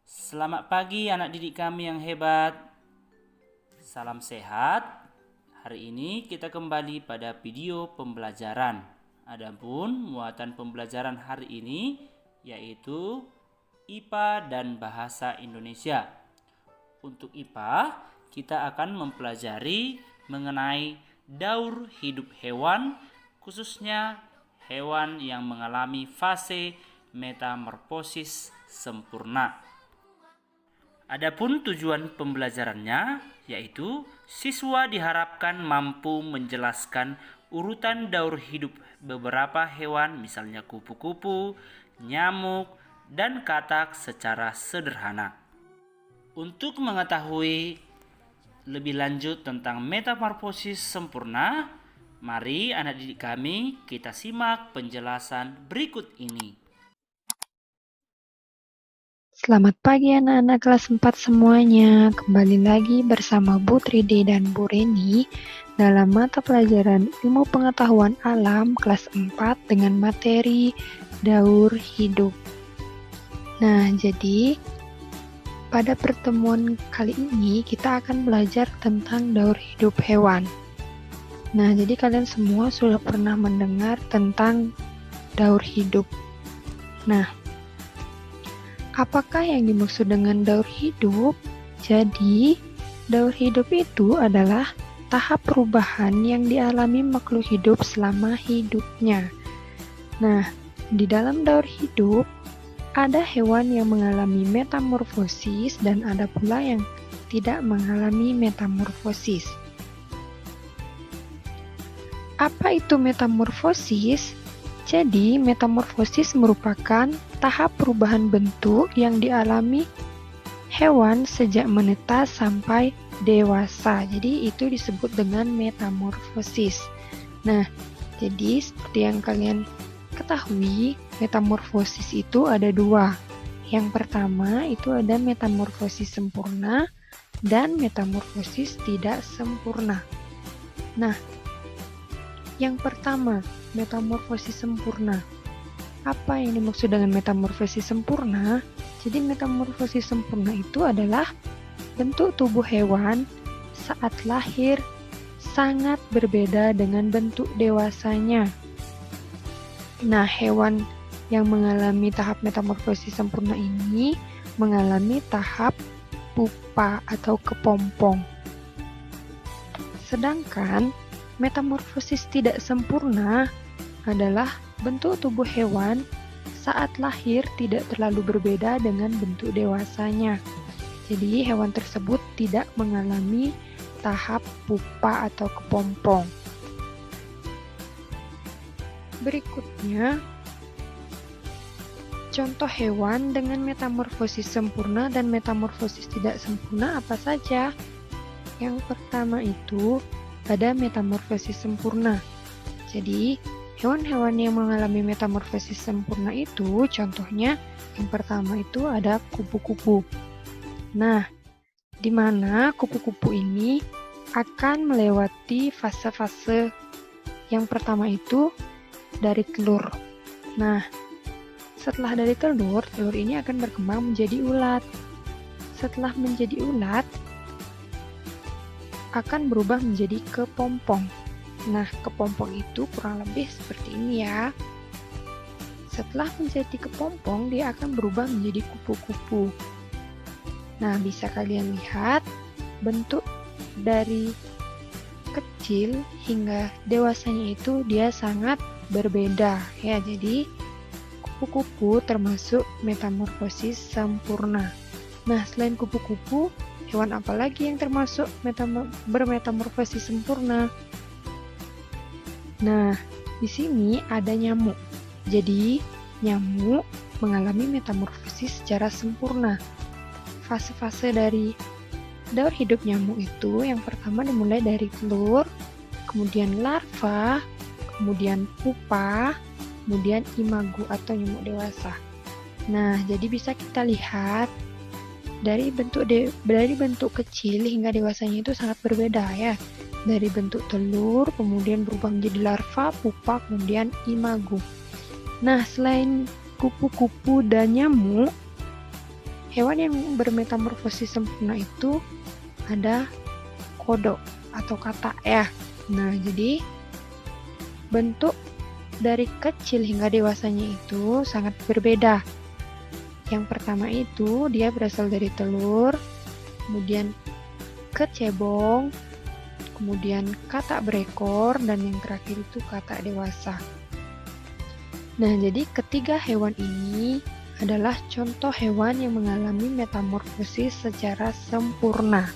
Selamat pagi anak didik kami yang hebat. Salam sehat. Hari ini kita kembali pada video pembelajaran. Adapun muatan pembelajaran hari ini yaitu IPA dan Bahasa Indonesia. Untuk IPA, kita akan mempelajari mengenai daur hidup hewan, khususnya hewan yang mengalami fase metamorfosis sempurna. Adapun tujuan pembelajarannya yaitu siswa diharapkan mampu menjelaskan urutan daur hidup beberapa hewan, misalnya kupu-kupu, nyamuk, dan katak secara sederhana. Untuk mengetahui lebih lanjut tentang metamorfosis sempurna, mari anak didik kami kita simak penjelasan berikut ini. Selamat pagi anak-anak kelas 4 semuanya. Kembali lagi bersama Bu Tride dan Bu Reni dalam mata pelajaran Ilmu Pengetahuan Alam kelas 4 dengan materi daur hidup. Nah, jadi pada pertemuan kali ini kita akan belajar tentang daur hidup hewan. Nah, jadi kalian semua sudah pernah mendengar tentang daur hidup. Nah, apakah yang dimaksud dengan daur hidup? Jadi, daur hidup itu adalah tahap perubahan yang dialami makhluk hidup selama hidupnya. Nah, di dalam daur hidup, ada hewan yang mengalami metamorfosis dan ada pula yang tidak mengalami metamorfosis. Apa itu metamorfosis? Jadi, metamorfosis merupakan tahap perubahan bentuk yang dialami hewan sejak menetas sampai dewasa. Jadi, itu disebut dengan metamorfosis. Nah, jadi seperti yang kalian ketahui, metamorfosis itu ada dua. Yang pertama itu ada metamorfosis sempurna dan metamorfosis tidak sempurna. Nah, yang pertama, metamorfosis sempurna. Apa yang dimaksud dengan metamorfosis sempurna? Jadi metamorfosis sempurna itu adalah bentuk tubuh hewan saat lahir sangat berbeda dengan bentuk dewasanya. Nah, hewan yang mengalami tahap metamorfosis sempurna ini mengalami tahap pupa atau kepompong. Sedangkan metamorfosis tidak sempurna adalah bentuk tubuh hewan saat lahir tidak terlalu berbeda dengan bentuk dewasanya. Jadi hewan tersebut tidak mengalami tahap pupa atau kepompong. Berikutnya, contoh hewan dengan metamorfosis sempurna dan metamorfosis tidak sempurna apa saja? Yang pertama itu ada metamorfosis sempurna. Jadi, hewan-hewan yang mengalami metamorfosis sempurna itu contohnya yang pertama itu ada kupu-kupu. Nah, di mana kupu-kupu ini akan melewati fase-fase yang pertama itu dari telur. Nah, setelah dari telur ini akan berkembang menjadi ulat. Setelah menjadi ulat, akan berubah menjadi kepompong. Nah, kepompong itu kurang lebih seperti ini ya. Setelah menjadi kepompong, dia akan berubah menjadi kupu-kupu. Nah, bisa kalian lihat bentuk dari kecil hingga dewasanya itu dia sangat berbeda ya. Jadi, kupu-kupu termasuk metamorfosis sempurna. Nah, selain kupu-kupu, hewan apa lagi yang termasuk bermetamorfosis sempurna? Nah, di sini ada nyamuk. Jadi, nyamuk mengalami metamorfosis secara sempurna. Fase-fase dari daur hidup nyamuk itu yang pertama dimulai dari telur, kemudian larva, kemudian pupa, kemudian imago atau nyamuk dewasa. Nah, jadi bisa kita lihat dari bentuk kecil hingga dewasanya itu sangat berbeda ya. Dari bentuk telur, kemudian berubah menjadi larva, pupa, kemudian imago. Nah, selain kupu-kupu dan nyamuk, Hewan yang bermetamorfosis sempurna itu ada kodok atau katak ya. Nah, jadi bentuk dari kecil hingga dewasanya itu sangat berbeda. Yang pertama itu dia berasal dari telur, kemudian kecebong, kemudian katak berekor, dan yang terakhir itu katak dewasa. Nah, jadi ketiga hewan ini adalah contoh hewan yang mengalami metamorfosis secara sempurna.